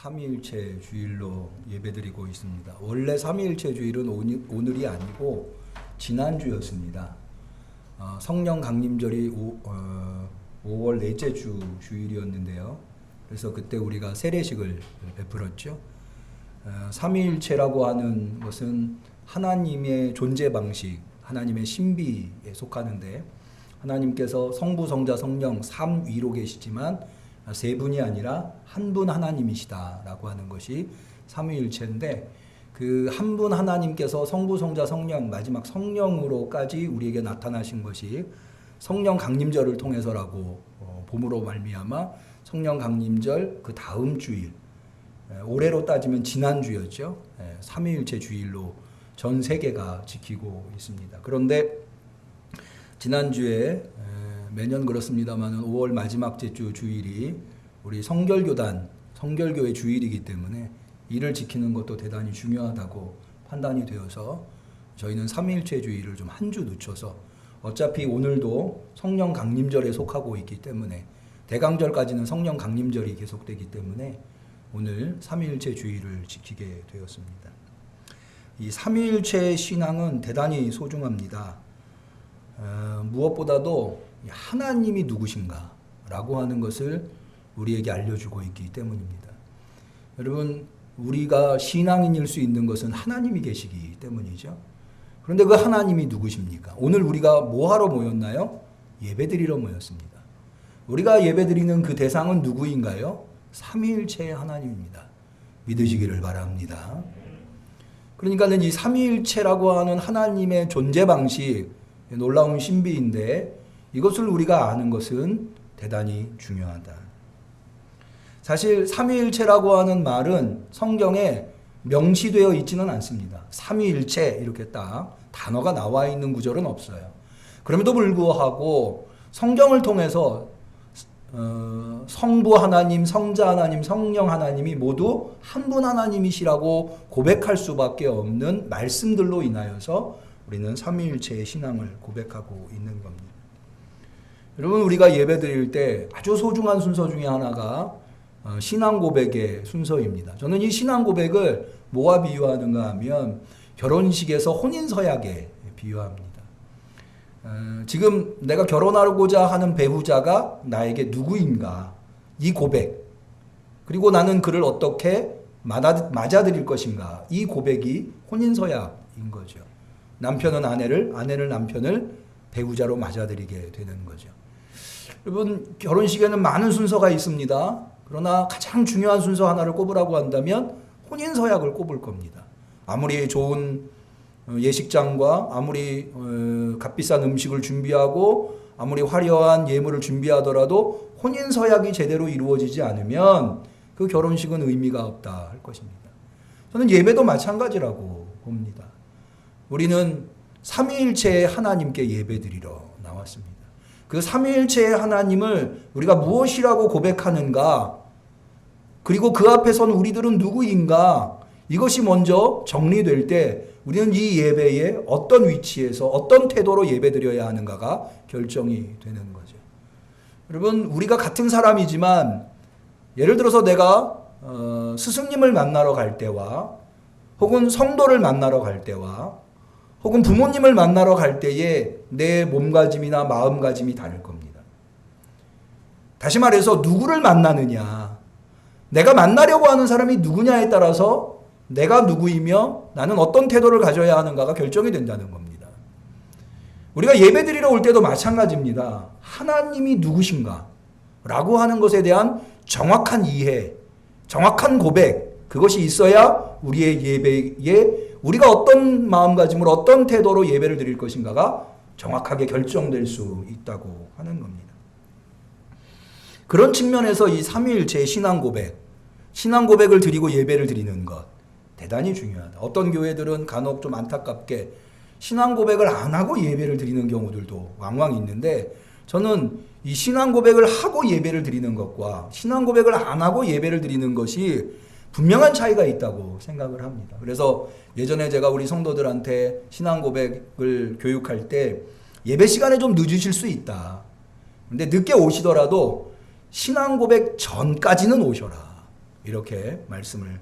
삼위일체 주일로 예배드리고 있습니다. 원래 삼위일체 주일은 오늘이 아니고 지난주였습니다. 성령 강림절이 5월 넷째 주일이었는데요. 그래서 그때 우리가 세례식을 베풀었죠. 삼위일체라고 하는 것은 하나님의 존재 방식, 하나님의 신비에 속하는데, 하나님께서 성부, 성자, 성령 삼위로 계시지만 세 분이 아니라 한 분 하나님이시다라고 하는 것이 삼위일체인데, 그 한 분 하나님께서 성부, 성자, 성령, 마지막 성령으로까지 우리에게 나타나신 것이 성령 강림절을 통해서라고 봄으로 말미암아 성령 강림절 그 다음 주일, 올해로 따지면 지난주였죠. 삼위일체 주일로 전 세계가 지키고 있습니다. 그런데 지난주에 매년 그렇습니다만 5월 마지막 주 주일이 우리 성결교회 주일이기 때문에 이를 지키는 것도 대단히 중요하다고 판단이 되어서 저희는 삼위일체 주일을 좀 한 주 늦춰서, 어차피 오늘도 성령 강림절에 속하고 있기 때문에 대강절까지는 성령 강림절이 계속되기 때문에 오늘 삼위일체 주일을 지키게 되었습니다. 이 삼위일체 신앙은 대단히 소중합니다. 무엇보다도 하나님이 누구신가 라고 하는 것을 우리에게 알려주고 있기 때문입니다. 여러분, 우리가 신앙인일 수 있는 것은 하나님이 계시기 때문이죠. 그런데 그 하나님이 누구십니까? 오늘 우리가 뭐하러 모였나요? 예배드리러 모였습니다. 우리가 예배드리는 그 대상은 누구인가요? 삼위일체의 하나님입니다. 믿으시기를 바랍니다. 그러니까는 이 삼위일체라고 하는 하나님의 존재 방식, 놀라운 신비인데, 이것을 우리가 아는 것은 대단히 중요하다. 사실 삼위일체라고 하는 말은 성경에 명시되어 있지는 않습니다. 삼위일체 이렇게 딱 단어가 나와 있는 구절은 없어요. 그럼에도 불구하고 성경을 통해서 성부 하나님, 성자 하나님, 성령 하나님이 모두 한 분 하나님이시라고 고백할 수밖에 없는 말씀들로 인하여서 우리는 삼위일체의 신앙을 고백하고 있는 겁니다. 여러분, 우리가 예배드릴 때 아주 소중한 순서 중에 하나가 신앙 고백의 순서입니다. 저는 이 신앙 고백을 뭐와 비유하는가 하면 결혼식에서 혼인 서약에 비유합니다. 지금 내가 결혼하고자 하는 배우자가 나에게 누구인가, 이 고백, 그리고 나는 그를 어떻게 맞아들일 것인가, 이 고백이 혼인 서약인 거죠. 남편은 아내를, 아내는 남편을 배우자로 맞아들이게 되는 거죠. 여러분, 결혼식에는 많은 순서가 있습니다. 그러나 가장 중요한 순서 하나를 꼽으라고 한다면 혼인 서약을 꼽을 겁니다. 아무리 좋은 예식장과 아무리 값비싼 음식을 준비하고 아무리 화려한 예물을 준비하더라도 혼인 서약이 제대로 이루어지지 않으면 그 결혼식은 의미가 없다 할 것입니다. 저는 예배도 마찬가지라고 봅니다. 우리는 삼위일체의 하나님께 예배드리러 나왔습니다. 그 삼위일체의 하나님을 우리가 무엇이라고 고백하는가, 그리고 그 앞에선 우리들은 누구인가, 이것이 먼저 정리될 때 우리는 이 예배에 어떤 위치에서 어떤 태도로 예배드려야 하는가가 결정이 되는 거죠. 여러분, 우리가 같은 사람이지만 예를 들어서 내가 스승님을 만나러 갈 때와 혹은 성도를 만나러 갈 때와 혹은 부모님을 만나러 갈 때에 내 몸가짐이나 마음가짐이 다를 겁니다. 다시 말해서 누구를 만나느냐, 내가 만나려고 하는 사람이 누구냐에 따라서 내가 누구이며 나는 어떤 태도를 가져야 하는가가 결정이 된다는 겁니다. 우리가 예배드리러 올 때도 마찬가지입니다. 하나님이 누구신가 라고 하는 것에 대한 정확한 이해, 정확한 고백, 그것이 있어야 우리의 예배에 우리가 어떤 마음가짐으로 어떤 태도로 예배를 드릴 것인가가 정확하게 결정될 수 있다고 하는 겁니다. 그런 측면에서 이 삼위일체의 신앙 고백을 드리고 예배를 드리는 것 대단히 중요하다. 어떤 교회들은 간혹 좀 안타깝게 신앙 고백을 안 하고 예배를 드리는 경우들도 왕왕 있는데, 저는 이 신앙 고백을 하고 예배를 드리는 것과 신앙 고백을 안 하고 예배를 드리는 것이 분명한 차이가 있다고 생각을 합니다. 그래서 예전에 제가 우리 성도들한테 신앙 고백을 교육할 때 예배 시간에 좀 늦으실 수 있다. 근데 늦게 오시더라도 신앙 고백 전까지는 오셔라. 이렇게 말씀을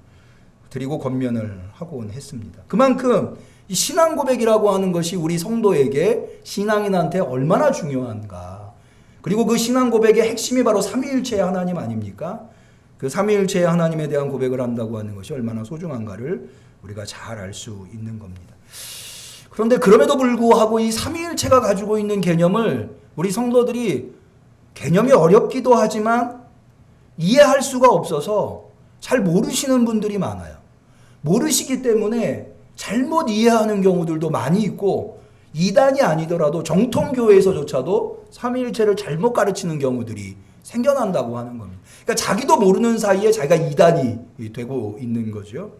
드리고 권면을 하곤 했습니다. 그만큼 이 신앙 고백이라고 하는 것이 우리 성도에게 신앙인한테 얼마나 중요한가. 그리고 그 신앙 고백의 핵심이 바로 삼위일체의 하나님 아닙니까? 그 삼위일체의 하나님에 대한 고백을 한다고 하는 것이 얼마나 소중한가를 우리가 잘 알 수 있는 겁니다. 그런데 그럼에도 불구하고 이 삼위일체가 가지고 있는 개념을 우리 성도들이 개념이 어렵기도 하지만 이해할 수가 없어서 잘 모르시는 분들이 많아요. 모르시기 때문에 잘못 이해하는 경우들도 많이 있고 이단이 아니더라도 정통교회에서조차도 삼위일체를 잘못 가르치는 경우들이 생겨난다고 하는 겁니다. 그러니까 자기도 모르는 사이에 자기가 이단이 되고 있는 거죠.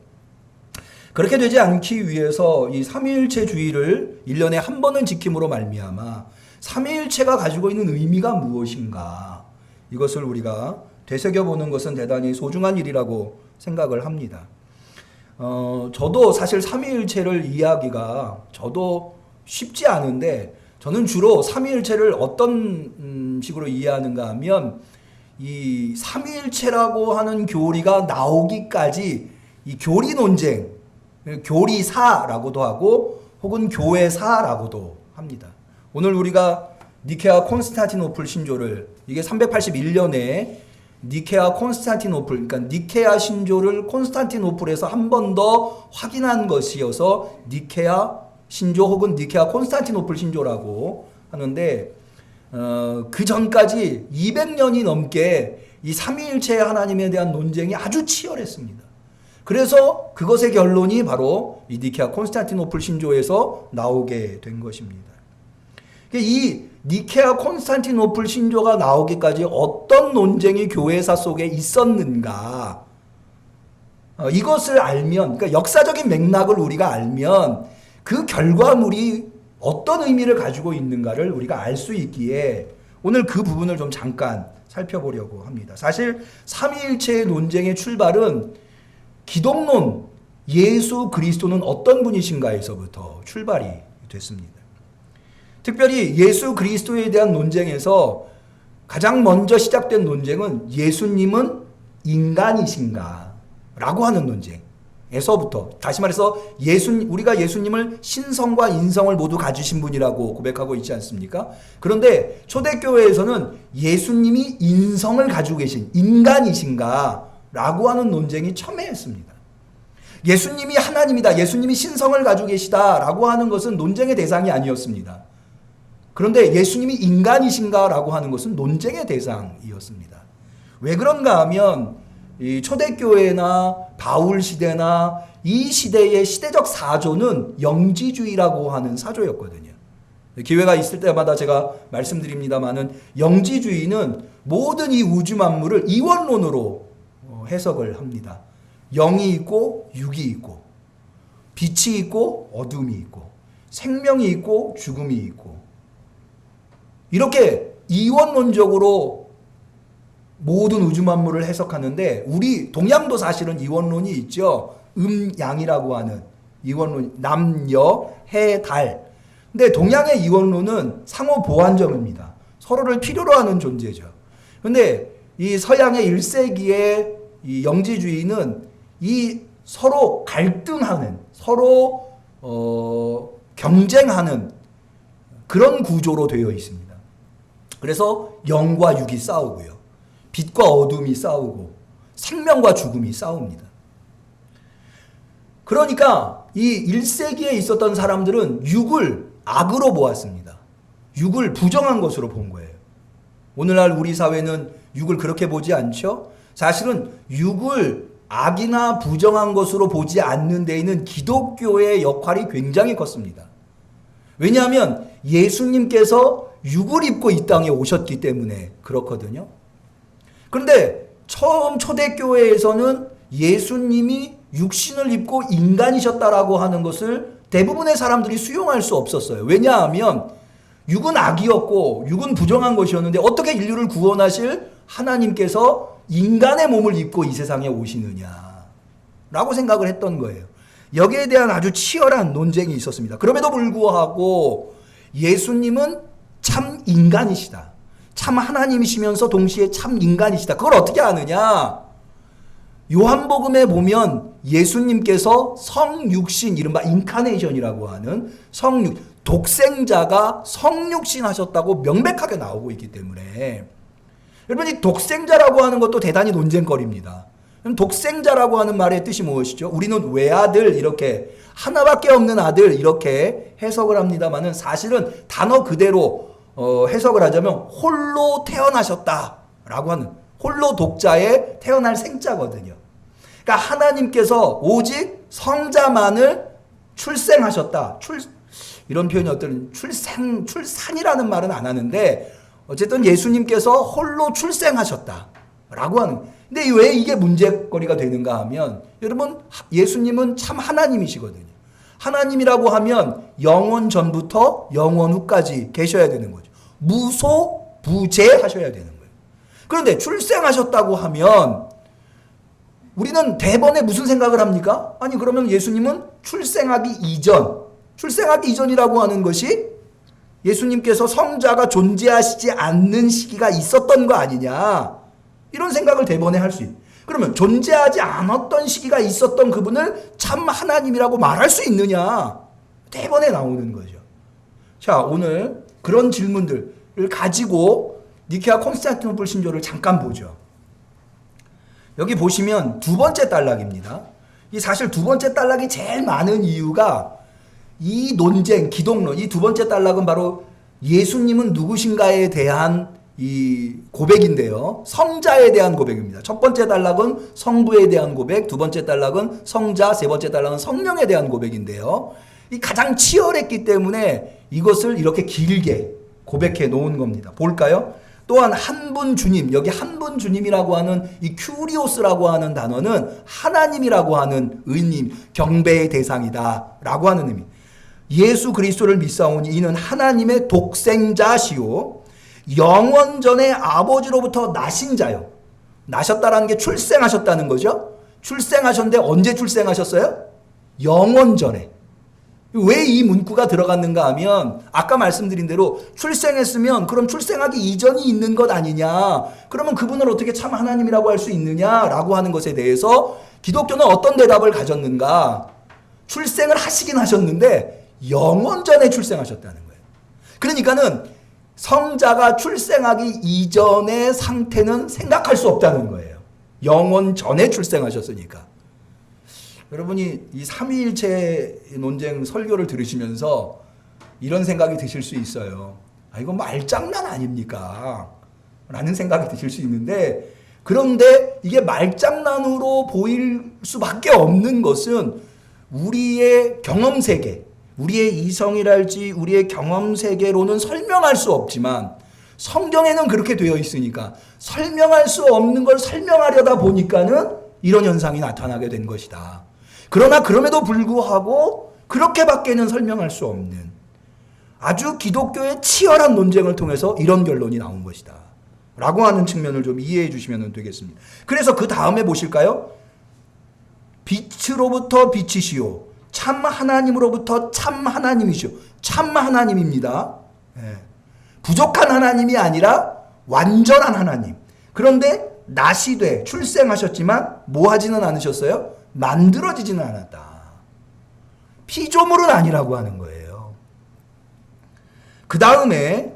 그렇게 되지 않기 위해서 이 삼위일체주의를 1년에 한 번은 지킴으로 말미암아 삼위일체가 가지고 있는 의미가 무엇인가, 이것을 우리가 되새겨보는 것은 대단히 소중한 일이라고 생각을 합니다. 저도 사실 삼위일체를 이해하기가 저도 쉽지 않은데, 저는 주로 삼위일체를 어떤 식으로 이해하는가 하면, 이 삼위일체라고 하는 교리가 나오기까지 이 교리 논쟁, 교리사라고도 하고 혹은 교회사라고도 합니다. 오늘 우리가 니케아 콘스탄티노플 신조를, 이게 381년에 니케아 콘스탄티노플, 그러니까 니케아 신조를 콘스탄티노플에서 한 번 더 확인한 것이어서 니케아 신조 혹은 니케아 콘스탄티노플 신조라고 하는데, 그 전까지 200년이 넘게 이 삼위일체의 하나님에 대한 논쟁이 아주 치열했습니다. 그래서 그것의 결론이 바로 이 니케아 콘스탄티노플 신조에서 나오게 된 것입니다. 이 니케아 콘스탄티노플 신조가 나오기까지 어떤 논쟁이 교회사 속에 있었는가, 이것을 알면, 그러니까 역사적인 맥락을 우리가 알면 그 결과물이 어떤 의미를 가지고 있는가를 우리가 알 수 있기에 오늘 그 부분을 좀 잠깐 살펴보려고 합니다. 사실 삼위일체의 논쟁의 출발은 기독론, 예수 그리스도는 어떤 분이신가에서부터 출발이 됐습니다. 특별히 예수 그리스도에 대한 논쟁에서 가장 먼저 시작된 논쟁은 예수님은 인간이신가 라고 하는 논쟁에서부터, 다시 말해서 우리가 예수님을 신성과 인성을 모두 가지신 분이라고 고백하고 있지 않습니까? 그런데 초대교회에서는 예수님이 인성을 가지고 계신 인간이신가 라고 하는 논쟁이 첨예했습니다. 예수님이 하나님이다, 예수님이 신성을 가지고 계시다 라고 하는 것은 논쟁의 대상이 아니었습니다. 그런데 예수님이 인간이신가 라고 하는 것은 논쟁의 대상이었습니다. 왜 그런가 하면 이 초대교회나 바울 시대나 이 시대의 시대적 사조는 영지주의라고 하는 사조였거든요. 기회가 있을 때마다 제가 말씀드립니다마는 영지주의는 모든 이 우주 만물을 이원론으로 해석을 합니다. 영이 있고 육이 있고 빛이 있고 어둠이 있고 생명이 있고 죽음이 있고, 이렇게 이원론적으로 모든 우주 만물을 해석하는데, 우리 동양도 사실은 이원론이 있죠. 양이라고 하는 이원론, 남여 해 달. 근데 동양의 이원론은 상호 보완점입니다. 서로를 필요로 하는 존재죠. 근데 이 서양의 1세기의 이 영지주의는 이 서로 갈등하는, 서로 경쟁하는 그런 구조로 되어 있습니다. 그래서 영과 육이 싸우고요, 빛과 어둠이 싸우고 생명과 죽음이 싸웁니다. 그러니까 이 1세기에 있었던 사람들은 육을 악으로 보았습니다. 육을 부정한 것으로 본 거예요. 오늘날 우리 사회는 육을 그렇게 보지 않죠? 사실은 육을 악이나 부정한 것으로 보지 않는 데에는 기독교의 역할이 굉장히 컸습니다. 왜냐하면 예수님께서 육을 입고 이 땅에 오셨기 때문에 그렇거든요. 그런데 처음 초대교회에서는 예수님이 육신을 입고 인간이셨다라고 하는 것을 대부분의 사람들이 수용할 수 없었어요. 왜냐하면 육은 악이었고 육은 부정한 것이었는데 어떻게 인류를 구원하실 하나님께서 인간의 몸을 입고 이 세상에 오시느냐 라고 생각을 했던 거예요. 여기에 대한 아주 치열한 논쟁이 있었습니다. 그럼에도 불구하고 예수님은 참 인간이시다, 참 하나님이시면서 동시에 참 인간이시다. 그걸 어떻게 아느냐? 요한복음에 보면 예수님께서 성육신, 이른바 인카네이션이라고 하는 독생자가 성육신 하셨다고 명백하게 나오고 있기 때문에, 여러분 이 독생자라고 하는 것도 대단히 논쟁거리입니다. 독생자라고 하는 말의 뜻이 무엇이죠? 우리는 외아들, 이렇게 하나밖에 없는 아들 이렇게 해석을 합니다만은, 사실은 단어 그대로 해석을 하자면 홀로 태어나셨다라고 하는, 홀로 독자의 태어날 생자거든요. 그러니까 하나님께서 오직 성자만을 출생하셨다. 이런 표현이 어떤 출산이라는 말은 안 하는데, 어쨌든 예수님께서 홀로 출생하셨다라고 하는. 근데 왜 이게 문제거리가 되는가 하면, 여러분 예수님은 참 하나님이시거든요. 하나님이라고 하면 영원 전부터 영원 후까지 계셔야 되는 거죠. 무소부재하셔야 되는 거예요. 그런데 출생하셨다고 하면 우리는 대번에 무슨 생각을 합니까? 아니 그러면 예수님은 출생하기 이전이라고 하는 것이 예수님께서 성자가 존재하시지 않는 시기가 있었던 거 아니냐, 이런 생각을 대번에 할 수 있어요. 그러면 존재하지 않았던 시기가 있었던 그분을 참 하나님이라고 말할 수 있느냐, 대번에 나오는 거죠. 자, 오늘 그런 질문들을 가지고 니케아 콘스탄티노플 신조를 잠깐 보죠. 여기 보시면 두 번째 단락입니다. 이 사실 두 번째 단락이 제일 많은 이유가 이 논쟁, 기독론, 이 두 번째 단락은 바로 예수님은 누구신가에 대한 이 고백인데요. 성자에 대한 고백입니다. 첫 번째 단락은 성부에 대한 고백, 두 번째 단락은 성자, 세 번째 단락은 성령에 대한 고백인데요. 이 가장 치열했기 때문에 이것을 이렇게 길게 고백해 놓은 겁니다. 볼까요? 또한 한 분 주님, 여기 한 분 주님이라고 하는 이 큐리오스라고 하는 단어는 하나님이라고 하는 의님, 경배의 대상이다 라고 하는 의미. 예수 그리스도를 믿사오니 이는 하나님의 독생자시요 영원 전에 아버지로부터 나신 자요. 나셨다라는 게 출생하셨다는 거죠. 출생하셨는데 언제 출생하셨어요? 영원 전에. 왜 이 문구가 들어갔는가 하면, 아까 말씀드린 대로 출생했으면 그럼 출생하기 이전이 있는 것 아니냐, 그러면 그분을 어떻게 참 하나님이라고 할 수 있느냐라고 하는 것에 대해서 기독교는 어떤 대답을 가졌는가? 출생을 하시긴 하셨는데 영원 전에 출생하셨다는 거예요. 그러니까는 성자가 출생하기 이전의 상태는 생각할 수 없다는 거예요. 영원 전에 출생하셨으니까. 여러분이 이 삼위일체 논쟁 설교를 들으시면서 이런 생각이 드실 수 있어요. 아, 이거 말장난 아닙니까? 라는 생각이 드실 수 있는데, 그런데 이게 말장난으로 보일 수밖에 없는 것은 우리의 경험 세계, 우리의 이성이랄지 우리의 경험 세계로는 설명할 수 없지만 성경에는 그렇게 되어 있으니까 설명할 수 없는 걸 설명하려다 보니까는 이런 현상이 나타나게 된 것이다. 그러나 그럼에도 불구하고 그렇게밖에는 설명할 수 없는 아주 기독교의 치열한 논쟁을 통해서 이런 결론이 나온 것이다 라고 하는 측면을 좀 이해해 주시면 되겠습니다. 그래서 그 다음에 보실까요? 빛으로부터 빛이시오 참 하나님으로부터 참 하나님이시오. 참 하나님입니다. 예. 부족한 하나님이 아니라 완전한 하나님. 그런데 나시되 출생하셨지만 뭐 하지는 않으셨어요? 만들어지지는 않았다. 피조물은 아니라고 하는 거예요. 그 다음에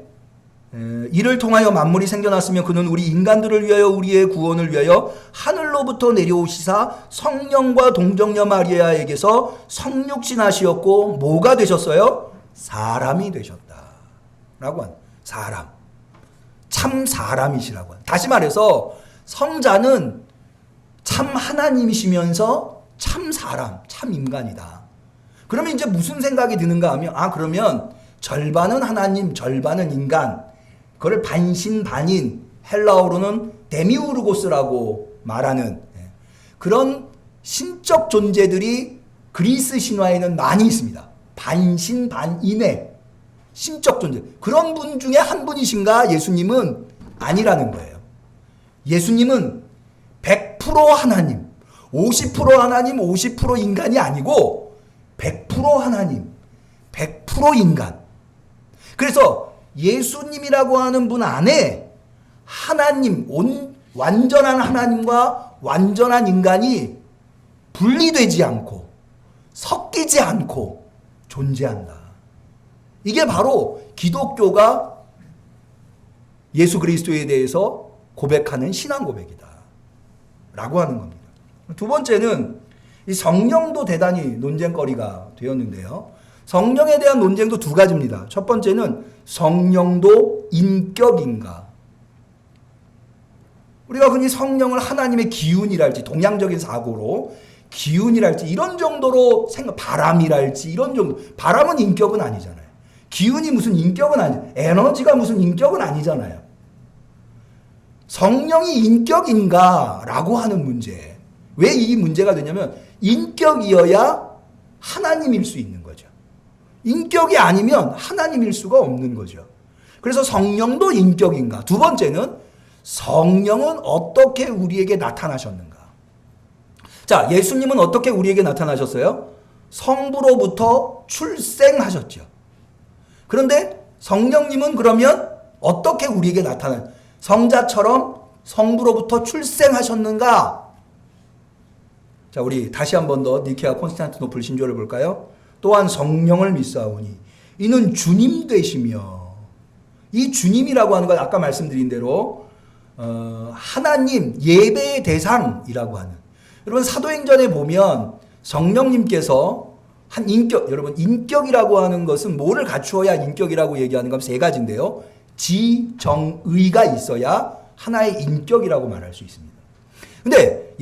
이를 통하여 만물이 생겨났으며 그는 우리 인간들을 위하여 우리의 구원을 위하여 하늘로부터 내려오시사 성령과 동정녀 마리아에게서 성육신하시었고 뭐가 되셨어요? 사람이 되셨다 라고 하는, 사람, 참 사람이시라고 하는. 다시 말해서 성자는 참 하나님이시면서 참 사람, 참 인간이다. 그러면 이제 무슨 생각이 드는가 하면, 아 그러면 절반은 하나님 절반은 인간, 그걸 반신반인, 헬라어로는 데미우르고스라고 말하는 그런 신적 존재들이 그리스 신화에는 많이 있습니다. 반신반인의 신적 존재, 그런 분 중에 한 분이신가? 예수님은 아니라는 거예요. 예수님은 100% 하나님, 50% 하나님, 50% 인간이 아니고 100% 하나님, 100% 인간. 그래서 예수님이라고 하는 분 안에 하나님, 완전한 하나님과 완전한 인간이 분리되지 않고 섞이지 않고 존재한다. 이게 바로 기독교가 예수 그리스도에 대해서 고백하는 신앙 고백이다 라고 하는 겁니다. 두 번째는 이 성령도 대단히 논쟁거리가 되었는데요. 성령에 대한 논쟁도 두 가지입니다. 첫 번째는 성령도 인격인가. 우리가 흔히 성령을 하나님의 기운이랄지, 동양적인 사고로 기운이랄지 이런 정도로 바람이랄지 이런 정도. 바람은 인격은 아니잖아요. 기운이 무슨 인격은 아니잖아요. 에너지가 무슨 인격은 아니잖아요. 성령이 인격인가 라고 하는 문제. 왜 이 문제가 되냐면 인격이어야 하나님일 수 있는 거죠. 인격이 아니면 하나님일 수가 없는 거죠. 그래서 성령도 인격인가. 두 번째는 성령은 어떻게 우리에게 나타나셨는가. 자, 예수님은 어떻게 우리에게 나타나셨어요? 성부로부터 출생하셨죠. 그런데 성령님은 그러면 어떻게 우리에게 나타나요? 성자처럼 성부로부터 출생하셨는가? 자, 우리 다시 한 번 더 니케아 콘스탄티노플 신조를 볼까요? 또한 성령을 믿사오니 이는 주님 되시며, 이 주님이라고 하는 건 아까 말씀드린 대로 하나님 예배의 대상이라고 하는. 여러분 사도행전에 보면 성령님께서 한 인격, 여러분 인격이라고 하는 것은 뭐를 갖추어야 인격이라고 얘기하는 건 세 가지인데요. 지정의가 있어야 하나의 인격이라고 말할 수 있습니다. 근데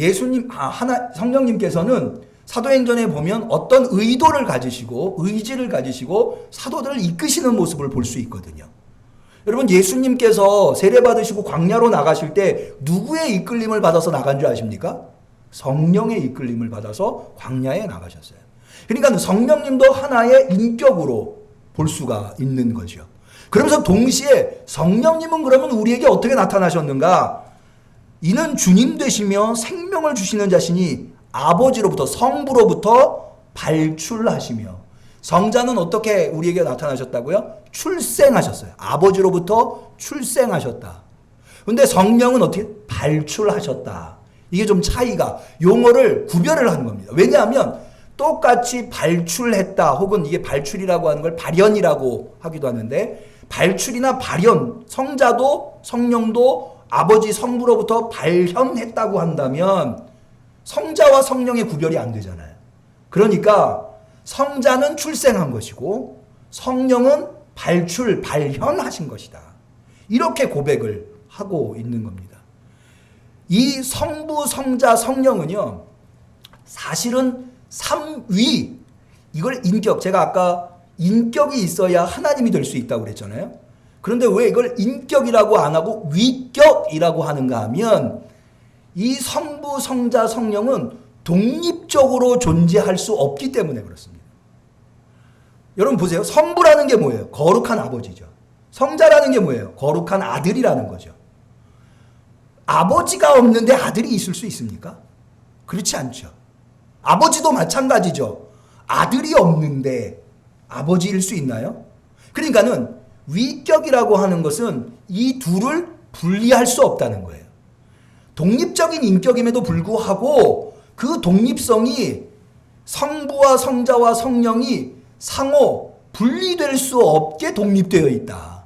성령님께서는 사도행전에 보면 어떤 의도를 가지시고 의지를 가지시고 사도들을 이끄시는 모습을 볼 수 있거든요. 여러분 예수님께서 세례받으시고 광야로 나가실 때 누구의 이끌림을 받아서 나간 줄 아십니까? 성령의 이끌림을 받아서 광야에 나가셨어요. 그러니까 성령님도 하나의 인격으로 볼 수가 있는 거죠. 그러면서 동시에 성령님은 그러면 우리에게 어떻게 나타나셨는가? 이는 주님 되시며 생명을 주시는 자신이 아버지로부터 성부로부터 발출하시며. 성자는 어떻게 우리에게 나타나셨다고요? 출생하셨어요. 아버지로부터 출생하셨다. 근데 성령은 어떻게? 발출하셨다. 이게 좀 차이가, 용어를 구별을 하는 겁니다. 왜냐하면 똑같이 발출했다 혹은 이게 발출이라고 하는 걸 발현이라고 하기도 하는데, 발출이나 발현, 성자도 성령도 아버지 성부로부터 발현했다고 한다면 성자와 성령의 구별이 안 되잖아요. 그러니까 성자는 출생한 것이고 성령은 발현하신 것이다. 이렇게 고백을 하고 있는 겁니다. 이 성부, 성자, 성령은요, 사실은 삼위, 이걸 인격, 제가 아까 인격이 있어야 하나님이 될 수 있다고 그랬잖아요. 그런데 왜 이걸 인격이라고 안 하고 위격이라고 하는가 하면, 이 성부, 성자, 성령은 독립적으로 존재할 수 없기 때문에 그렇습니다. 여러분 보세요. 성부라는 게 뭐예요? 거룩한 아버지죠. 성자라는 게 뭐예요? 거룩한 아들이라는 거죠. 아버지가 없는데 아들이 있을 수 있습니까? 그렇지 않죠. 아버지도 마찬가지죠. 아들이 없는데 아버지일 수 있나요? 그러니까는 위격이라고 하는 것은 이 둘을 분리할 수 없다는 거예요. 독립적인 인격임에도 불구하고 그 독립성이 성부와 성자와 성령이 상호 분리될 수 없게 독립되어 있다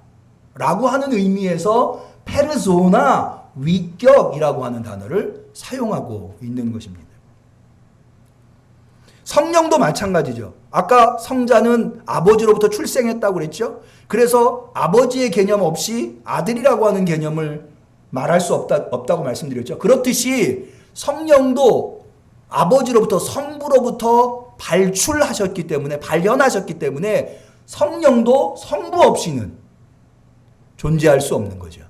라고 하는 의미에서 페르소나, 위격이라고 하는 단어를 사용하고 있는 것입니다. 성령도 마찬가지죠. 아까 성자는 아버지로부터 출생했다고 그랬죠. 그래서 아버지의 개념 없이 아들이라고 하는 개념을 말할 수 없다고 말씀드렸죠. 그렇듯이 성령도 아버지로부터 성부로부터 발출하셨기 때문에, 발현하셨기 때문에 성령도 성부 없이는 존재할 수 없는 거죠.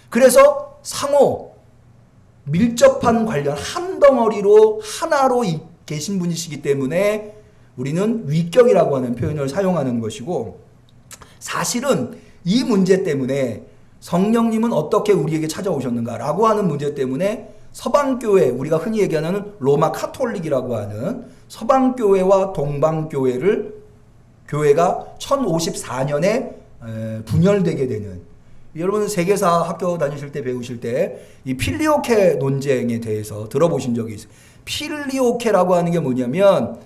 그래서 상호 밀접한 관련, 한 덩어리로 하나로 계신 분이시기 때문에 우리는 위격이라고 하는 표현을 사용하는 것이고, 사실은 이 문제 때문에 성령님은 어떻게 우리에게 찾아오셨는가라고 하는 문제 때문에 서방교회, 우리가 흔히 얘기하는 로마 카톨릭이라고 하는 서방교회와 동방교회가 1054년에 분열되게 되는 여러분 세계사 학교 다니실 때 배우실 때 이 필리오케 논쟁에 대해서 들어보신 적이 있어요. 필리오케라고 하는 게 뭐냐면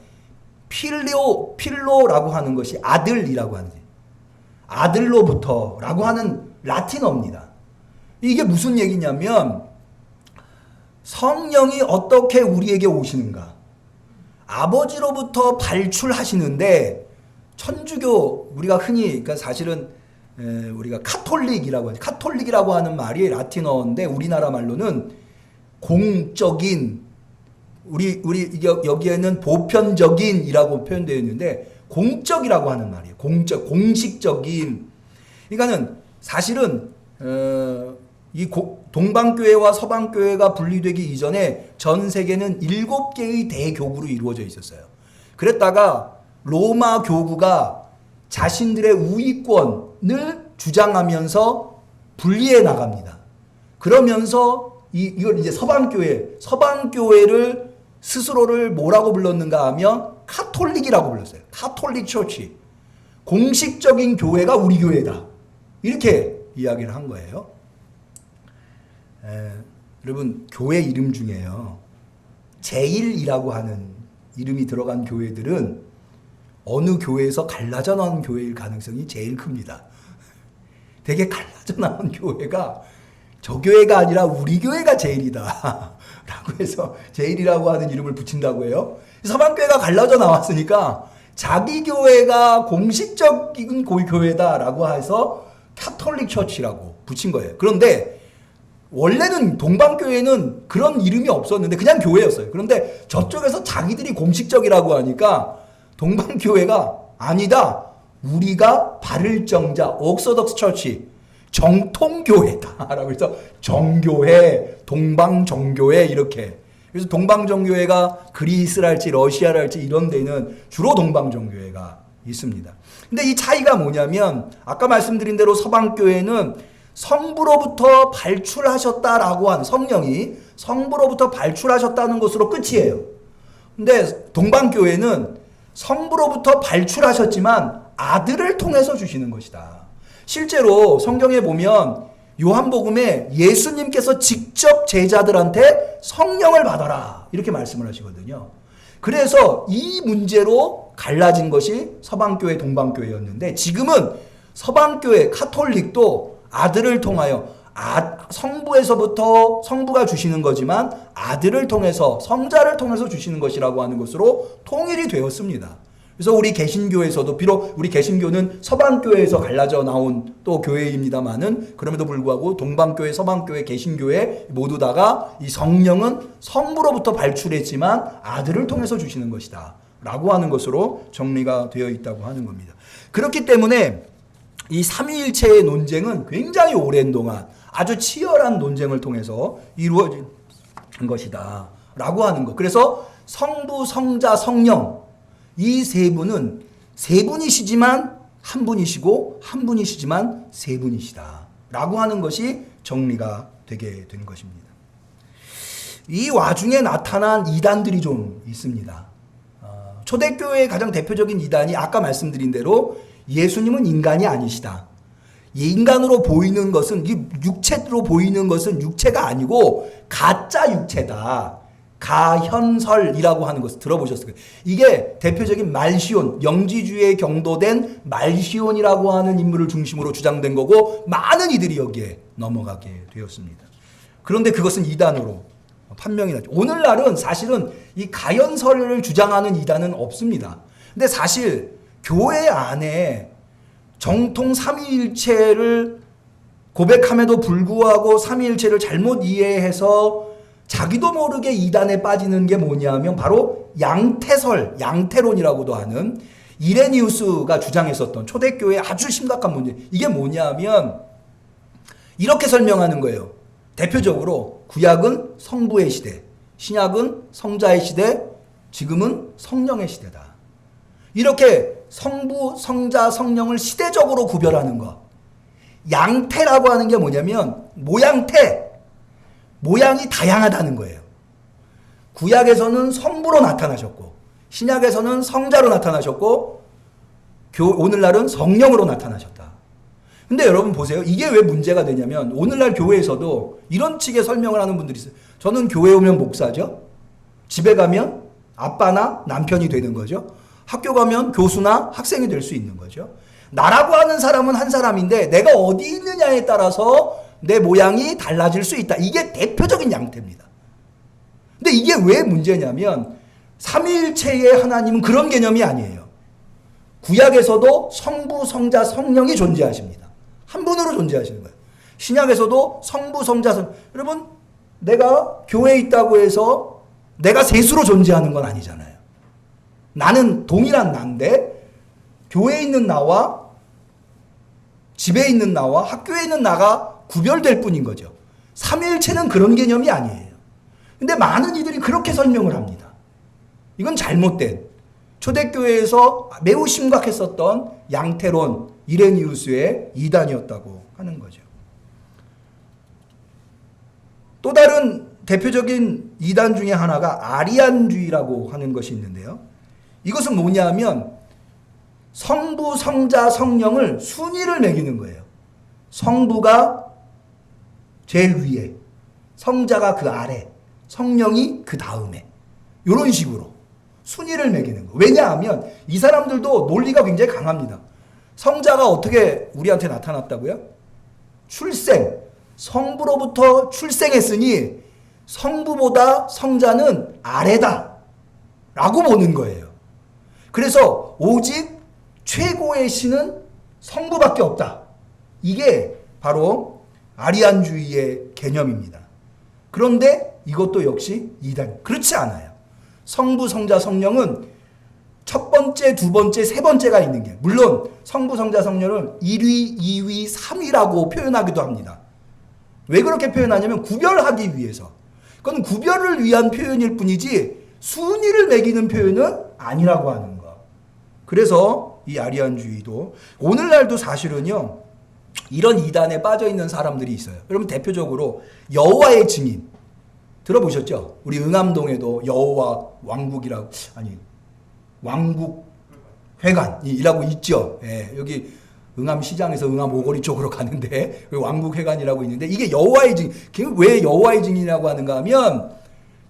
필로라고 하는 것이 아들이라고 하는 거예요. 아들로부터라고 하는 라틴어입니다. 이게 무슨 얘기냐면 성령이 어떻게 우리에게 오시는가? 아버지로부터 발출하시는데 천주교 우리가 흔히 그러니까 사실은 우리가 카톨릭이라고 하죠. 카톨릭이라고 하는 말이 라틴어인데 우리나라 말로는 공적인 우리 여기에는 보편적인이라고 표현되어 있는데 공적이라고 하는 말이에요. 공식적인. 그러니까는 사실은 동방교회와 서방교회가 분리되기 이전에 전 세계는 7개의 대교구로 이루어져 있었어요. 그랬다가 로마 교구가 자신들의 우위권을 주장하면서 분리해 나갑니다. 그러면서 이걸 이제 서방교회를 스스로를 뭐라고 불렀는가 하면 카톨릭이라고 불렀어요. 카톨릭 처치. 공식적인 교회가 우리 교회다. 이렇게 이야기를 한 거예요. 여러분 교회 이름 중에요. 제일이라고 하는 이름이 들어간 교회들은 어느 교회에서 갈라져 나온 교회일 가능성이 제일 큽니다. 되게 갈라져 나온 교회가 저 교회가 아니라 우리 교회가 제일이다 라고 해서 제일이라고 하는 이름을 붙인다고 해요. 서방교회가 갈라져 나왔으니까 자기 교회가 공식적인 교회다라고 해서 카톨릭 처치라고 붙인 거예요. 그런데 원래는 동방교회는 그런 이름이 없었는데 그냥 교회였어요. 그런데 저쪽에서 자기들이 공식적이라고 하니까 동방교회가 아니다. 우리가 바를정자 옥소덕스 처치 정통교회다 라고 해서 정교회 동방정교회 이렇게. 그래서 동방정교회가 그리스랄지 러시아랄지 이런 데는 주로 동방정교회가 있습니다. 근데 이 차이가 뭐냐면 아까 말씀드린 대로 서방교회는 성부로부터 발출하셨다라고 한 성령이 성부로부터 발출하셨다는 것으로 끝이에요. 근데 동방교회는 성부로부터 발출하셨지만 아들을 통해서 주시는 것이다. 실제로 성경에 보면 요한복음에 예수님께서 직접 제자들한테 성령을 받아라 이렇게 말씀을 하시거든요. 그래서 이 문제로 갈라진 것이 서방교회 동방교회였는데 지금은 서방교회 카톨릭도 아들을 통하여 성부에서부터 성부가 주시는 거지만 아들을 통해서 성자를 통해서 주시는 것이라고 하는 것으로 통일이 되었습니다. 그래서 우리 개신교에서도 비록 우리 개신교는 서방교회에서 갈라져 나온 또 교회입니다만은 그럼에도 불구하고 동방교회, 서방교회, 개신교회 모두 다가 이 성령은 성부로부터 발출했지만 아들을 통해서 주시는 것이다 라고 하는 것으로 정리가 되어 있다고 하는 겁니다. 그렇기 때문에 이 삼위일체의 논쟁은 굉장히 오랜 동안 아주 치열한 논쟁을 통해서 이루어진 것이다 라고 하는 것. 그래서 성부, 성자, 성령 이 세 분은 세 분이시지만 한 분이시고 한 분이시지만 세 분이시다 라고 하는 것이 정리가 되게 된 것입니다. 이 와중에 나타난 이단들이 좀 있습니다. 초대교회의 가장 대표적인 이단이 아까 말씀드린 대로 예수님은 인간이 아니시다. 인간으로 보이는 것은 육체로 보이는 것은 육체가 아니고 가짜 육체다. 가현설이라고 하는 것을 들어보셨을 거예요. 이게 대표적인 말시온, 영지주의에 경도된 말시온이라고 하는 인물을 중심으로 주장된 거고 많은 이들이 여기에 넘어가게 되었습니다. 그런데 그것은 이단으로 판명이 나죠. 오늘날은 사실은 이 가현설을 주장하는 이단은 없습니다. 근데 사실 교회 안에 정통 삼위일체를 고백함에도 불구하고 삼위일체를 잘못 이해해서 자기도 모르게 이단에 빠지는 게 뭐냐면 바로 양태설, 양태론이라고도 하는 이레니우스가 주장했었던 초대교회의 아주 심각한 문제. 이게 뭐냐면 이렇게 설명하는 거예요. 대표적으로 구약은 성부의 시대, 신약은 성자의 시대, 지금은 성령의 시대다. 이렇게 성부, 성자, 성령을 시대적으로 구별하는 것. 양태라고 하는 게 뭐냐면 모양태, 모양이 다양하다는 거예요. 구약에서는 성부로 나타나셨고 신약에서는 성자로 나타나셨고 오늘날은 성령으로 나타나셨다. 근데 여러분 보세요. 이게 왜 문제가 되냐면 오늘날 교회에서도 이런 식의 설명을 하는 분들이 있어요. 저는 교회 오면 목사죠. 집에 가면 아빠나 남편이 되는 거죠. 학교 가면 교수나 학생이 될 수 있는 거죠. 나라고 하는 사람은 한 사람인데 내가 어디 있느냐에 따라서 내 모양이 달라질 수 있다. 이게 대표적인 양태입니다. 근데 이게 왜 문제냐면 삼위일체의 하나님은 그런 개념이 아니에요. 구약에서도 성부, 성자, 성령이 존재하십니다. 한 분으로 존재하시는 거예요. 신약에서도 성부, 성자, 성. 여러분, 내가 교회에 있다고 해서 내가 셋으로 존재하는 건 아니잖아요. 나는 동일한 나인데 교회에 있는 나와 집에 있는 나와 학교에 있는 나가 구별될 뿐인 거죠. 삼위일체는 그런 개념이 아니에요. 근데 많은 이들이 그렇게 설명을 합니다. 이건 잘못된 초대교회에서 매우 심각했었던 양태론 이레니우스의 이단이었다고 하는 거죠. 또 다른 대표적인 이단 중에 하나가 아리안주의라고 하는 것이 있는데요. 이것은 뭐냐면 성부, 성자, 성령을 순위를 매기는 거예요. 성부가 제일 위에, 성자가 그 아래, 성령이 그 다음에 이런 식으로 순위를 매기는 거예요. 왜냐하면 이 사람들도 논리가 굉장히 강합니다. 성자가 어떻게 우리한테 나타났다고요? 출생, 성부로부터 출생했으니 성부보다 성자는 아래다 라고 보는 거예요. 그래서 오직 최고의 신은 성부밖에 없다. 이게 바로 아리안주의의 개념입니다. 그런데 이것도 역시 이단. 그렇지 않아요. 성부, 성자, 성령은 첫 번째, 두 번째, 세 번째가 있는 게, 물론 성부, 성자, 성령을 1위, 2위, 3위라고 표현하기도 합니다. 왜 그렇게 표현하냐면 구별하기 위해서. 그건 구별을 위한 표현일 뿐이지 순위를 매기는 표현은 아니라고 하는 거. 그래서 이 아리안주의도 오늘날도 사실은요, 이런 이단에 빠져 있는 사람들이 있어요. 여러분, 대표적으로 여호와의 증인 들어보셨죠? 우리 응암동에도 여호와 왕국이라고, 아니 왕국회관이라고 있죠. 예, 여기 응암시장에서 응암 오거리 쪽으로 가는데 왕국회관이라고 있는데, 이게 여호와의 증인. 왜 여호와의 증인이라고 하는가 하면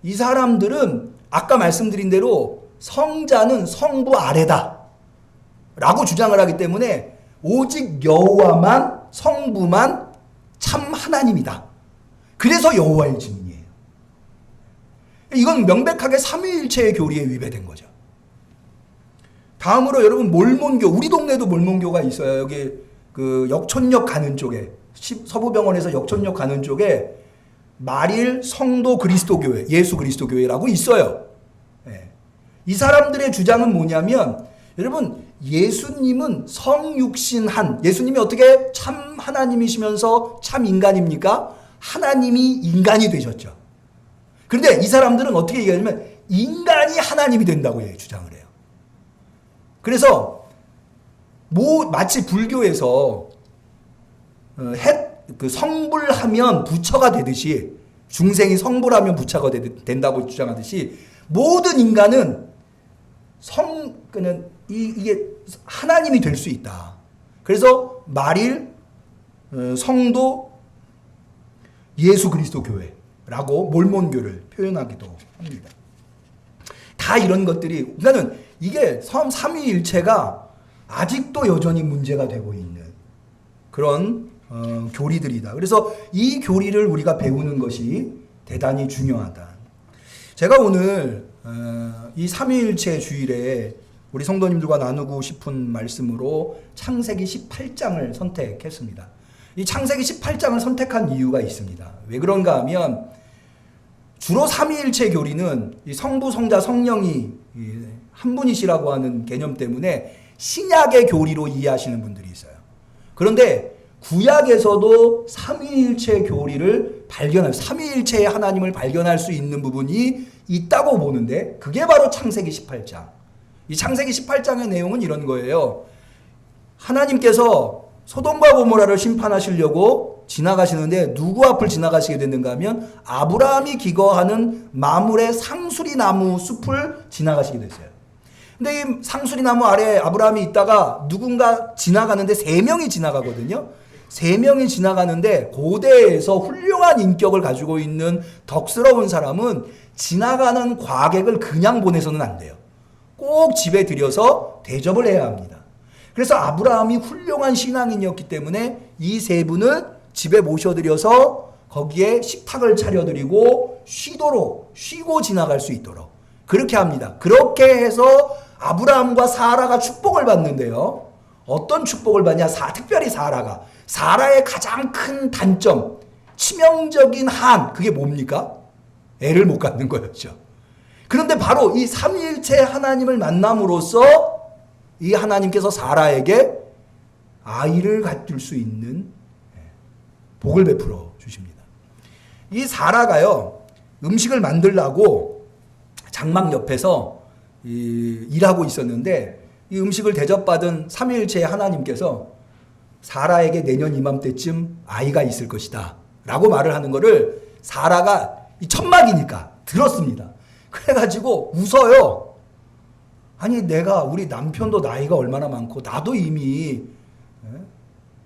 이 사람들은 아까 말씀드린 대로 성자는 성부 아래다 라고 주장을 하기 때문에 오직 여호와만, 성부만 참 하나님이다. 그래서 여호와의 증인이에요. 이건 명백하게 삼위일체의 교리에 위배된 거죠. 다음으로 여러분, 몰몬교. 우리 동네도 몰몬교가 있어요. 여기 그 역촌역 가는 쪽에, 서부병원에서 역촌역 가는 쪽에 마릴 성도 그리스도교회, 예수 그리스도교회라고 있어요. 예. 이 사람들의 주장은 뭐냐면, 여러분, 예수님은 성육신한, 예수님이 어떻게 참 하나님이시면서 참 인간입니까? 하나님이 인간이 되셨죠. 그런데 이 사람들은 어떻게 얘기하냐면 인간이 하나님이 된다고 주장을 해요. 그래서 마치 불교에서 그 성불하면 부처가 되듯이, 중생이 성불하면 부처가 된다고 주장하듯이, 모든 인간은 이게 하나님이 될 수 있다. 그래서 마릴 성도 예수 그리스도 교회라고 몰몬교를 표현하기도 합니다. 다 이런 것들이, 그러니까는 이게 삼위일체가 아직도 여전히 문제가 되고 있는 그런 교리들이다. 그래서 이 교리를 우리가 배우는 것이 대단히 중요하다. 제가 오늘 이 삼위일체 주일에 우리 성도님들과 나누고 싶은 말씀으로 창세기 18장을 선택했습니다. 이 창세기 18장을 선택한 이유가 있습니다. 왜 그런가 하면 주로 삼위일체 교리는 이 성부, 성자, 성령이 한 분이시라고 하는 개념 때문에 신약의 교리로 이해하시는 분들이 있어요. 그런데 구약에서도 삼위일체 교리를 삼위일체의 하나님을 발견할 수 있는 부분이 있다고 보는데, 그게 바로 창세기 18장. 이 창세기 18장의 내용은 이런 거예요. 하나님께서 소돔과 고모라를 심판하시려고 지나가시는데 누구 앞을 지나가시게 됐는가 하면 아브라함이 기거하는 마물의 상수리 나무 숲을 지나가시게 됐어요. 근데 이 상수리 나무 아래에 아브라함이 있다가 누군가 지나가는데 3명이 지나가거든요. 세 명이 지나가는데 고대에서 훌륭한 인격을 가지고 있는 덕스러운 사람은 지나가는 과객을 그냥 보내서는 안 돼요. 꼭 집에 들여서 대접을 해야 합니다. 그래서 아브라함이 훌륭한 신앙인이었기 때문에 이 세 분을 집에 모셔들여서 거기에 식탁을 차려드리고 쉬고 지나갈 수 있도록 그렇게 합니다. 그렇게 해서 아브라함과 사라가 축복을 받는데요. 어떤 축복을 받냐? 특별히 사라의 가장 큰 단점, 치명적인 한, 그게 뭡니까? 애를 못 갖는 거였죠. 그런데 바로 이 삼위일체 하나님을 만남으로써 이 하나님께서 사라에게 아이를 갖출 수 있는 복을 베풀어 주십니다. 이 사라가요, 음식을 만들려고 장막 옆에서 일하고 있었는데 이 음식을 대접받은 삼위일체의 하나님께서 사라에게 내년 이맘때쯤 아이가 있을 것이다 라고 말을 하는 거를 사라가 이 천막이니까 들었습니다. 그래가지고 웃어요. 아니 우리 남편도 나이가 얼마나 많고 나도 이미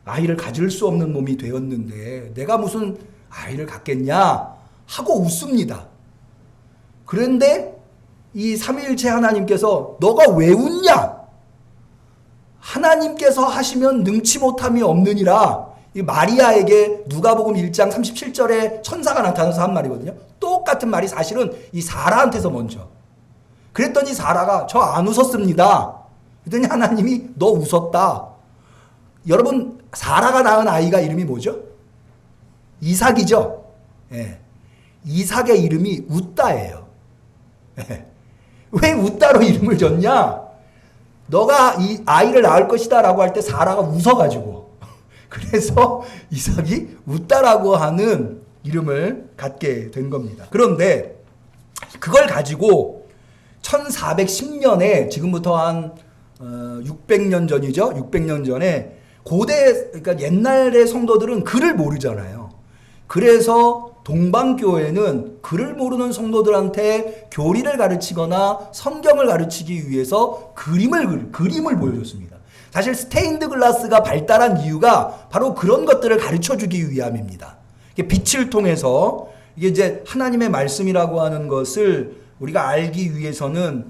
아이를 가질 수 없는 몸이 되었는데 내가 무슨 아이를 갖겠냐 하고 웃습니다. 그런데 이 삼위일체 하나님께서 너가 왜 웃냐? 하나님께서 하시면 능치 못함이 없느니라. 이 마리아에게 누가복음 1장 37절에 천사가 나타나서 한 말이거든요. 똑같은 말이 사실은 이 사라한테서 먼저. 그랬더니 사라가 저 안 웃었습니다. 그랬더니 하나님이 너 웃었다. 여러분 사라가 낳은 아이가 이름이 뭐죠? 이삭이죠. 예. 이삭의 이름이 웃다예요. 예. 왜 웃다로 이름을 줬냐? 너가 이 아이를 낳을 것이다 라고 할 때 사라가 웃어가지고 그래서 이삭이 웃다라고 하는 이름을 갖게 된 겁니다. 그런데 그걸 가지고 1410년에 지금부터 한 600년 전이죠. 600년 전에 그러니까 옛날의 성도들은 글을 모르잖아요. 그래서 동방교회는 글을 모르는 성도들한테 교리를 가르치거나 성경을 가르치기 위해서 그림을 보여줬습니다. 사실 스테인드 글라스가 발달한 이유가 바로 그런 것들을 가르쳐주기 위함입니다. 빛을 통해서 이게 이제 하나님의 말씀이라고 하는 것을 우리가 알기 위해서는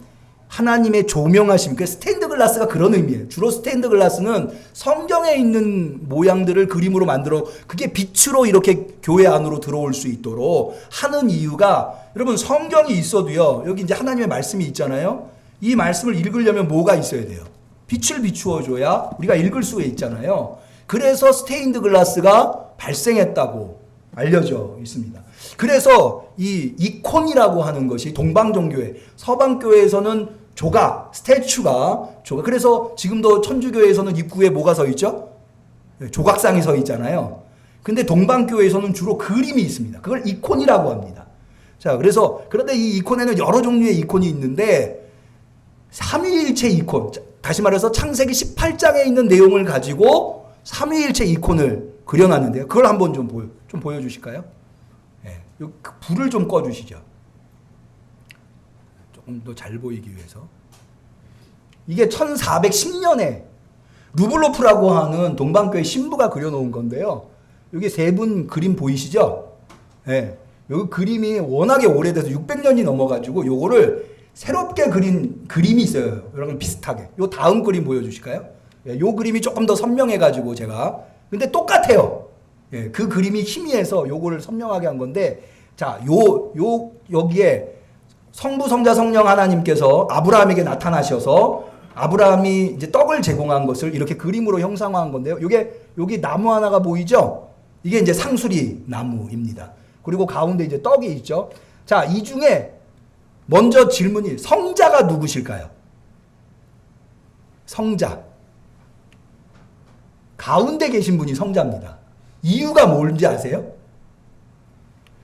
하나님의 조명하심, 그 스테인드 글라스가 그런 의미예요. 주로 스테인드 글라스는 성경에 있는 모양들을 그림으로 만들어 그게 빛으로 이렇게 교회 안으로 들어올 수 있도록 하는 이유가 여러분 성경이 있어도요. 여기 이제 하나님의 말씀이 있잖아요. 이 말씀을 읽으려면 뭐가 있어야 돼요? 빛을 비추어 줘야 우리가 읽을 수가 있잖아요. 그래서 스테인드 글라스가 발생했다고 알려져 있습니다. 그래서 이 이콘이라고 하는 것이 동방종교회, 서방교회에서는 스태츄가 그래서 지금도 천주교회에서는 입구에 뭐가 서 있죠? 조각상이 서 있잖아요. 근데 동방교회에서는 주로 그림이 있습니다. 그걸 이콘이라고 합니다. 자, 그런데 이 이콘에는 여러 종류의 이콘이 있는데 삼위일체 이콘, 다시 말해서 창세기 18장에 있는 내용을 가지고 삼위일체 이콘을 그려놨는데요. 그걸 한번 좀 보여주실까요? 네, 불을 좀 꺼주시죠. 조금 더 잘 보이기 위해서. 이게 1410년에 루블로프라고 하는 동방교회 신부가 그려놓은 건데요. 여기 세 분 그림 보이시죠? 네, 여기 그림이 워낙에 오래돼서 600년이 넘어가지고 요거를 새롭게 그린 그림이 있어요. 여러분 비슷하게. 요 다음 그림 보여주실까요? 예, 요 그림이 조금 더 선명해가지고 제가. 근데 똑같아요. 예, 그 그림이 희미해서 요거를 선명하게 한 건데, 자, 여기에 성부, 성자, 성령 하나님께서 아브라함에게 나타나셔서 아브라함이 이제 떡을 제공한 것을 이렇게 그림으로 형상화한 건데요. 여기 나무 하나가 보이죠? 이게 이제 상수리 나무입니다. 그리고 가운데 이제 떡이 있죠. 자, 이 중에 먼저 질문이 성자가 누구실까요? 성자. 가운데 계신 분이 성자입니다. 이유가 뭔지 아세요?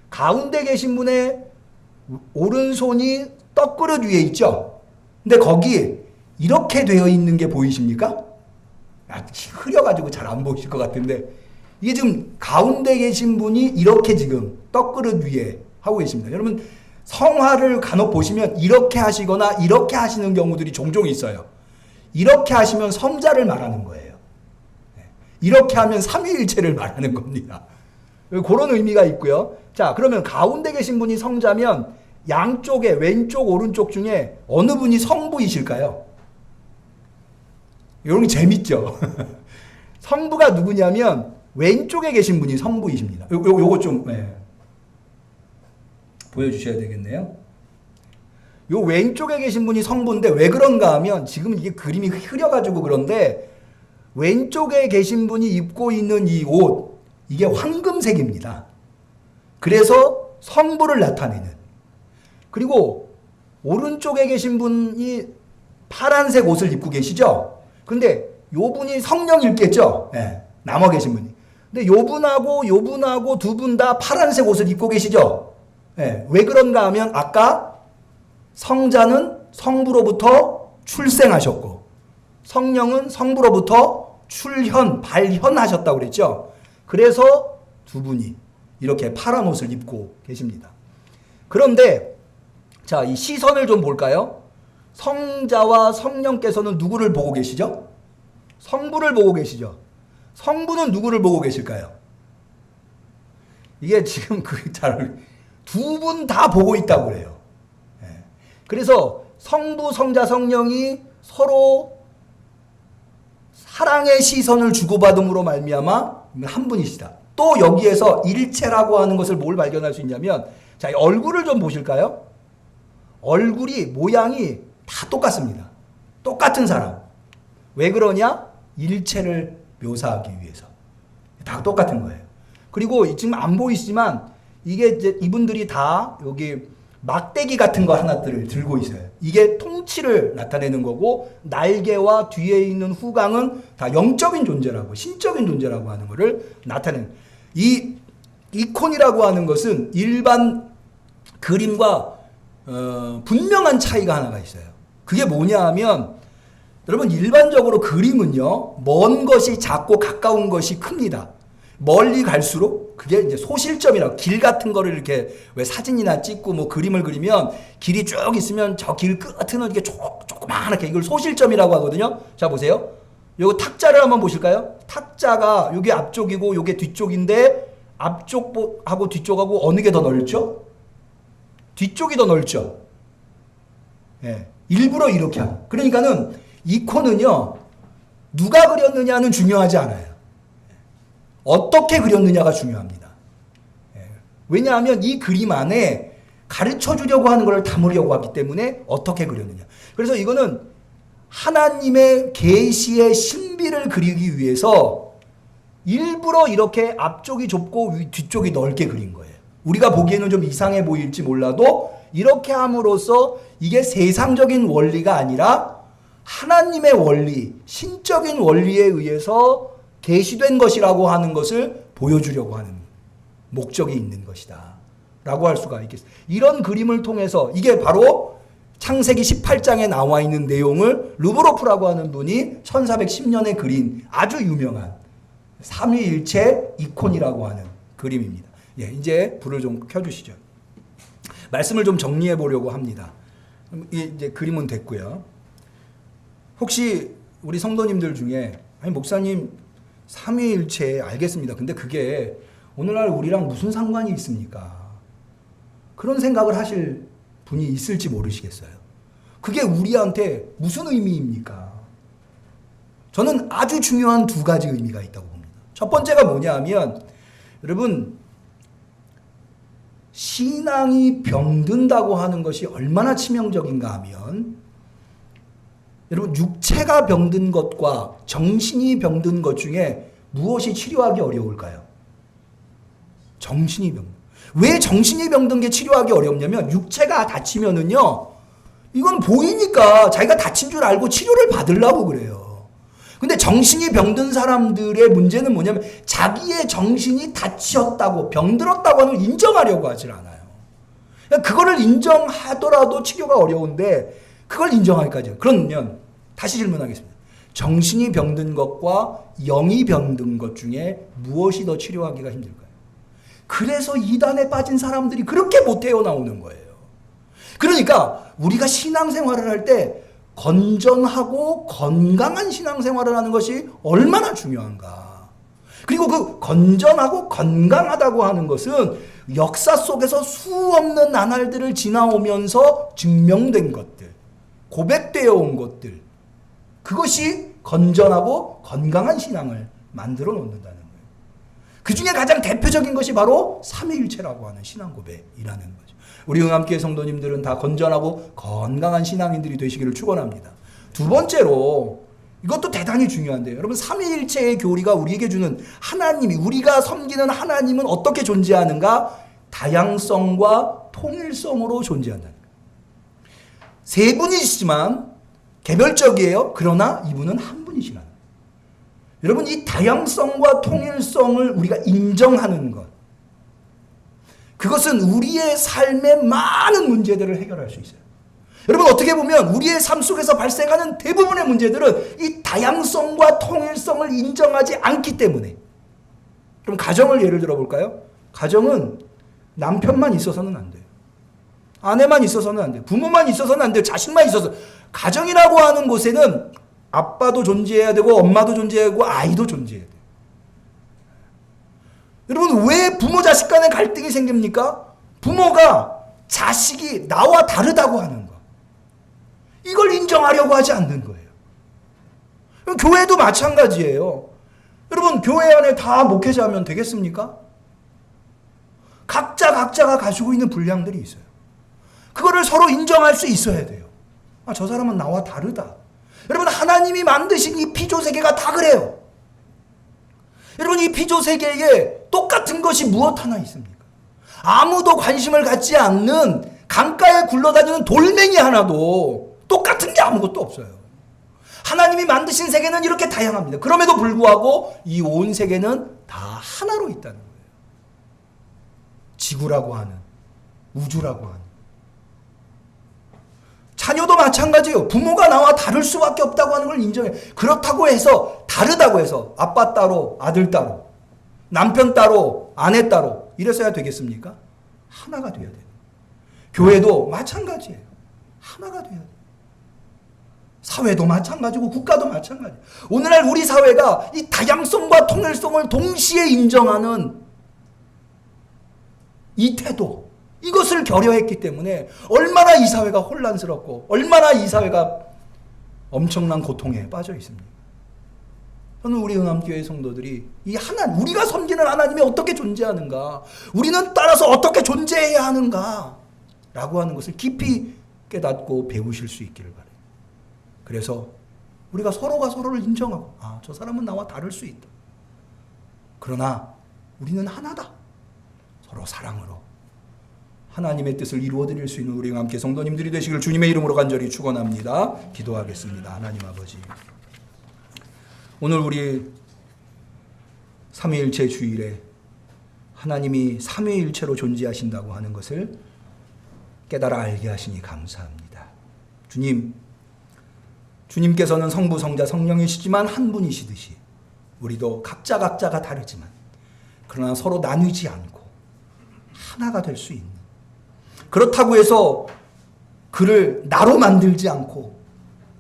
가운데 계신 분의 오른손이 떡그릇 위에 있죠? 근데 거기 이렇게 되어 있는 게 보이십니까? 흐려가지고 잘 안 보이실 것 같은데 이게 지금 가운데 계신 분이 이렇게 지금 떡그릇 위에 하고 계십니다. 여러분 성화를 간혹 보시면 이렇게 하시거나 이렇게 하시는 경우들이 종종 있어요. 이렇게 하시면 성자를 말하는 거예요. 이렇게 하면 삼위일체를 말하는 겁니다. 그런 의미가 있고요. 자, 그러면 가운데 계신 분이 성자면 양쪽에 왼쪽 오른쪽 중에 어느 분이 성부이실까요? 이런 게 재밌죠. 성부가 누구냐면 왼쪽에 계신 분이 성부이십니다. 요거 좀 보여주셔야 되겠네요. 요 왼쪽에 계신 분이 성부인데 왜 그런가 하면 지금 이게 그림이 흐려가지고 그런데 왼쪽에 계신 분이 입고 있는 이 옷, 이게 황금색입니다. 그래서 성부를 나타내는. 그리고 오른쪽에 계신 분이 파란색 옷을 입고 계시죠? 근데 요 분이 성령일겠죠? 네, 남아 계신 분이. 근데 요 분하고 두 분 다 파란색 옷을 입고 계시죠? 네, 왜 그런가 하면 아까 성자는 성부로부터 출생하셨고 성령은 성부로부터 발현하셨다고 그랬죠? 그래서 두 분이 이렇게 파란 옷을 입고 계십니다. 그런데 자, 이 시선을 좀 볼까요? 성자와 성령께서는 누구를 보고 계시죠? 성부를 보고 계시죠? 성부는 누구를 보고 계실까요? 이게 지금 두 분 다 보고 있다고 그래요. 그래서 성부, 성자, 성령이 서로 사랑의 시선을 주고받음으로 말미암아 한 분이시다. 또 여기에서 일체라고 하는 것을 뭘 발견할 수 있냐면 자, 얼굴을 좀 보실까요? 얼굴이 모양이 다 똑같습니다. 똑같은 사람. 왜 그러냐? 일체를 묘사하기 위해서. 다 똑같은 거예요. 그리고 지금 안 보이시지만 이게 이제 이분들이 다 여기 막대기 같은 거 하나들을 들고 있어요. 이게 통치를 나타내는 거고 날개와 뒤에 있는 후광은 다 영적인 존재라고 신적인 존재라고 하는 것을 나타내는 이 이콘이라고 하는 것은 일반 그림과 분명한 차이가 하나가 있어요. 그게 뭐냐 하면 여러분 일반적으로 그림은요 먼 것이 작고 가까운 것이 큽니다. 멀리 갈수록 그게 이제 소실점이라고 길 같은 거를 이렇게 왜 사진이나 찍고 뭐 그림을 그리면 길이 쭉 있으면 저 길 끝은 이렇게 조그맣게 이걸 소실점이라고 하거든요. 자 보세요. 요거 탁자를 한번 보실까요? 탁자가 요게 앞쪽이고 요게 뒤쪽인데 앞쪽하고 뒤쪽하고 어느 게 더 넓죠? 뒤쪽이 더 넓죠. 예. 일부러 이렇게 하는. 그러니까는 이콘은요 누가 그렸느냐는 중요하지 않아요. 어떻게 그렸느냐가 중요합니다. 왜냐하면 이 그림 안에 가르쳐 주려고 하는 걸 담으려고 하기 때문에 어떻게 그렸느냐. 그래서 이거는 하나님의 계시의 신비를 그리기 위해서 일부러 이렇게 앞쪽이 좁고 뒤쪽이 넓게 그린 거예요. 우리가 보기에는 좀 이상해 보일지 몰라도 이렇게 함으로써 이게 세상적인 원리가 아니라 하나님의 원리, 신적인 원리에 의해서 계시된 것이라고 하는 것을 보여주려고 하는 목적이 있는 것이다 라고 할 수가 있겠습니다. 이런 그림을 통해서 이게 바로 창세기 18장에 나와 있는 내용을 르브로프라고 하는 분이 1410년에 그린 아주 유명한 삼위일체 이콘이라고 하는 그림입니다. 예, 이제 불을 좀 켜주시죠. 말씀을 좀 정리해 보려고 합니다. 이제 그림은 됐고요. 혹시 우리 성도님들 중에 아니 목사님 삼위일체 알겠습니다. 근데 그게 오늘날 우리랑 무슨 상관이 있습니까? 그런 생각을 하실 분이 있을지 모르시겠어요. 그게 우리한테 무슨 의미입니까? 저는 아주 중요한 두 가지 의미가 있다고 봅니다. 첫 번째가 뭐냐 하면 여러분 신앙이 병든다고 하는 것이 얼마나 치명적인가 하면 여러분 육체가 병든 것과 정신이 병든 것 중에 무엇이 치료하기 어려울까요? 정신이 병든. 왜 정신이 병든 게 치료하기 어렵냐면 육체가 다치면은요 이건 보이니까 자기가 다친 줄 알고 치료를 받으려고 그래요. 근데 정신이 병든 사람들의 문제는 뭐냐면 자기의 정신이 다치었다고 병들었다고 하는 걸 인정하려고 하질 않아요. 그거를 인정하더라도 치료가 어려운데 그걸 인정하기까지. 그러면 다시 질문하겠습니다. 정신이 병든 것과 영이 병든 것 중에 무엇이 더 치료하기가 힘들까요? 그래서 이단에 빠진 사람들이 그렇게 못 헤어나오는 거예요. 그러니까 우리가 신앙생활을 할 때 건전하고 건강한 신앙생활을 하는 것이 얼마나 중요한가. 그리고 그 건전하고 건강하다고 하는 것은 역사 속에서 수없는 나날들을 지나오면서 증명된 것들, 고백되어 온 것들, 그것이 건전하고 건강한 신앙을 만들어 놓는다는 거예요. 그 중에 가장 대표적인 것이 바로 삼위일체라고 하는 신앙 고백이라는 거죠. 우리 응암교회 성도님들은 다 건전하고 건강한 신앙인들이 되시기를 축원합니다. 두 번째로, 이것도 대단히 중요한데요. 여러분, 삼위일체의 교리가 우리에게 주는 하나님이, 우리가 섬기는 하나님은 어떻게 존재하는가? 다양성과 통일성으로 존재한다는 거예요. 세 분이시지만 개별적이에요. 그러나 이분은 한 분이시라는 거예요. 여러분, 이 다양성과 통일성을 우리가 인정하는 것, 그것은 우리의 삶의 많은 문제들을 해결할 수 있어요. 여러분, 어떻게 보면 우리의 삶 속에서 발생하는 대부분의 문제들은 이 다양성과 통일성을 인정하지 않기 때문에. 그럼 가정을 예를 들어 볼까요? 가정은 남편만 있어서는 안 돼요. 아내만 있어서는 안 돼요. 부모만 있어서는 안 돼요. 자식만 있어서. 가정이라고 하는 곳에는 아빠도 존재해야 되고 엄마도 존재해야 되고 아이도 존재해야 돼요. 여러분, 왜 부모 자식 간의 갈등이 생깁니까? 부모가 자식이 나와 다르다고 하는 거, 이걸 인정하려고 하지 않는 거예요. 교회도 마찬가지예요. 여러분, 교회 안에 다 목회자면 되겠습니까? 각자가 가지고 있는 분량들이 있어요. 그거를 서로 인정할 수 있어야 돼요. 아, 저 사람은 나와 다르다. 여러분, 하나님이 만드신 이 피조세계가 다 그래요. 여러분, 이 피조세계에 똑같은 것이 무엇 하나 있습니까? 아무도 관심을 갖지 않는 강가에 굴러다니는 돌멩이 하나도 똑같은 게 아무것도 없어요. 하나님이 만드신 세계는 이렇게 다양합니다. 그럼에도 불구하고 이 온 세계는 다 하나로 있다는 거예요. 지구라고 하는, 우주라고 하는. 자녀도 마찬가지예요. 부모가 나와 다를 수밖에 없다고 하는 걸 인정해. 그렇다고 해서, 다르다고 해서 아빠 따로 아들 따로 남편 따로 아내 따로 이랬어야 되겠습니까? 하나가 돼야 돼요. 교회도 마찬가지예요. 하나가 돼야 돼요. 사회도 마찬가지고 국가도 마찬가지예요. 오늘날 우리 사회가 이 다양성과 통일성을 동시에 인정하는 이 태도, 이것을 결여했기 때문에 얼마나 이 사회가 혼란스럽고 얼마나 이 사회가 엄청난 고통에 빠져 있습니다. 저는 우리 응암교회 성도들이 이 우리가 섬기는 하나님이 어떻게 존재하는가, 우리는 따라서 어떻게 존재해야 하는가 라고 하는 것을 깊이 깨닫고 배우실 수 있기를 바라요. 그래서 우리가 서로가 서로를 인정하고, 아, 저 사람은 나와 다를 수 있다. 그러나 우리는 하나다. 서로 사랑으로 하나님의 뜻을 이루어드릴 수 있는 우리 함께 성도님들이 되시길 주님의 이름으로 간절히 축원합니다. 기도하겠습니다. 하나님 아버지, 오늘 우리 삼위일체 주일에 하나님이 삼위일체로 존재하신다고 하는 것을 깨달아 알게 하시니 감사합니다. 주님께서는 성부, 성자, 성령이시지만 한 분이시듯이 우리도 각자가 다르지만 그러나 서로 나누지 않고 하나가 될 수 있는, 그렇다고 해서 그를 나로 만들지 않고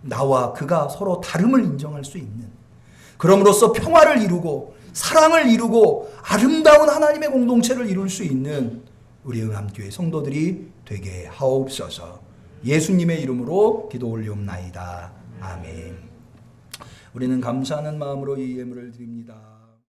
나와 그가 서로 다름을 인정할 수 있는, 그럼으로써 평화를 이루고 사랑을 이루고 아름다운 하나님의 공동체를 이룰 수 있는 우리 응암교회 성도들이 되게 하옵소서. 예수님의 이름으로 기도 올리옵나이다. 아멘. 우리는 감사하는 마음으로 이 예물을 드립니다.